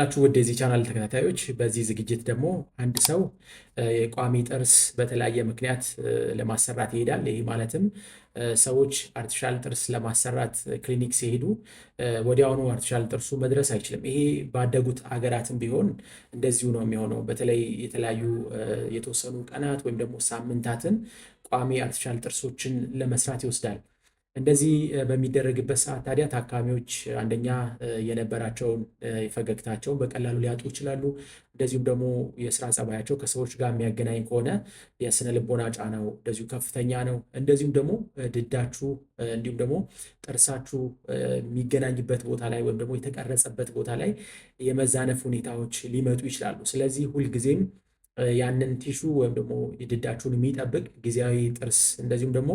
ናችሁ ወደ ዚህ ቻናል ተከታታዮች በዚህ ዝግጅት ደግሞ አንድ ሰው የቋሚ ጥርስ በተለያየ ምክንያት ለማሰራት ይሄዳል። ይሄ ማለትም ሰዎች አርቲፊሻል ጥርስ ለማሰራት ክሊኒክ ሲሄዱ ወዲያውኑ አርቲፊሻል ጥርሱ መድረስ አይችልም። ይሄ ባደጉት አገራትም ቢሆን እንደዚሁ ነው የሚሆነው። በተለይ የተለያዩ የተወሰኑ ቀናት ወይም ደግሞ ሳምንታትን ቋሚ አርቲፊሻል ጥርሶችን ለመስራት ይወስዳል። እንደዚህ በሚደረግበት ሰዓት ታዲያ ታካሚዎች አንደኛ የነበራቸውን ፈገግታቸውን በቀላሉ ሊያጡ ይችላሉ። እንደዚሁም ደግሞ የስራ ጸባያቸው ከሰዎች ጋር የሚያገናኝ ከሆነ የስነ ልቦና ጫናው እንደዚሁ ከፍተኛ ነው። እንደዚሁም ደግሞ ድዳችሁ እንዲሁም ደግሞ ጥርሳችሁ የሚገናኝበት ቦታ ላይ ወይም ደግሞ የተቀረጸበት ቦታ ላይ የመዛነፍ ሁኔታዎች ሊመጡ ይችላሉ። ስለዚህ ሁልጊዜም ያንን ቲሹ ወይም ደግሞ ድዳችሁን የሚጠብቅ ጊዜያዊ ጥርስ እንደዚሁም ደግሞ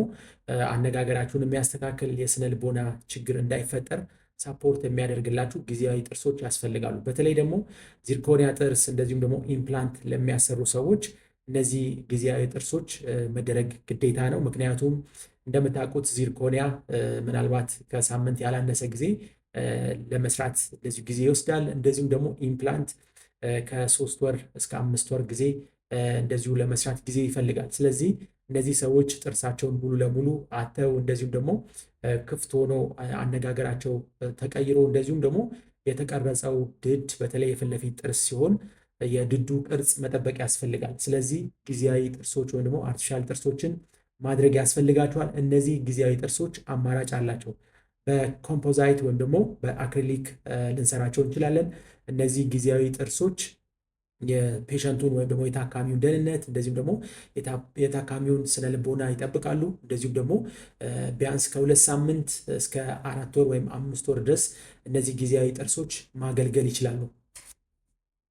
አነጋገራችሁን የሚያስተካክል የስነ ልቦና ችግር እንዳይፈጠር ሳፖርት የሚያደርግላችሁ ጊዜያዊ ጥርሶች ያስፈልጋሉ። በተለይ ደግሞ ዚርኮኒያ ጥርስ እንደዚሁም ደግሞ ኢምፕላንት ለሚያሰሩ ሰዎች እነዚህ ጊዜያዊ ጥርሶች መደረግ ግዴታ ነው። ምክንያቱም እንደምታውቁት ዚርኮኒያ ምናልባት ከሳምንት ያላነሰ ጊዜ ለመስራት እንደዚሁ ጊዜ ይወስዳል። እንደዚሁም ደግሞ ኢምፕላንት ከ3 ወር እስከ 5 ወር ጊዜ እንደዚሁ ለመስራት ጊዜ ይፈልጋል። ስለዚህ እነዚህ ሰዎች ጥርሳቸውን ሙሉ ለሙሉ አተው እንደዚሁም ደግሞ ክፍት ሆኖ አነጋገራቸው ተቀይሮ እንደዚሁም ደግሞ የተቀረጸው ድድ በተለይ የፊት ለፊት ጥርስ ሲሆን የድዱ ቅርጽ መጠበቅ ያስፈልጋል። ስለዚህ ጊዜያዊ ጥርሶች ወይም ደግሞ አርቲፊሻል ጥርሶችን ማድረግ ያስፈልጋቸዋል። እነዚህ ጊዜያዊ ጥርሶች አማራጭ አላቸው። በኮምፖዛይት ወይም ደግሞ በአክሪሊክ ልንሰራቸው እንችላለን። እነዚህ ጊዜያዊ ጥርሶች የፔሸንቱን ወይም ደግሞ የታካሚውን ደህንነት እንደዚሁም ደግሞ የታካሚውን ስነ ልቦና ይጠብቃሉ። እንደዚሁም ደግሞ ቢያንስ ከ2 ሳምንት እስከ 4 ወር ወይም 5 ወር ድረስ እነዚህ ጊዜያዊ ጥርሶች ማገልገል ይችላሉ።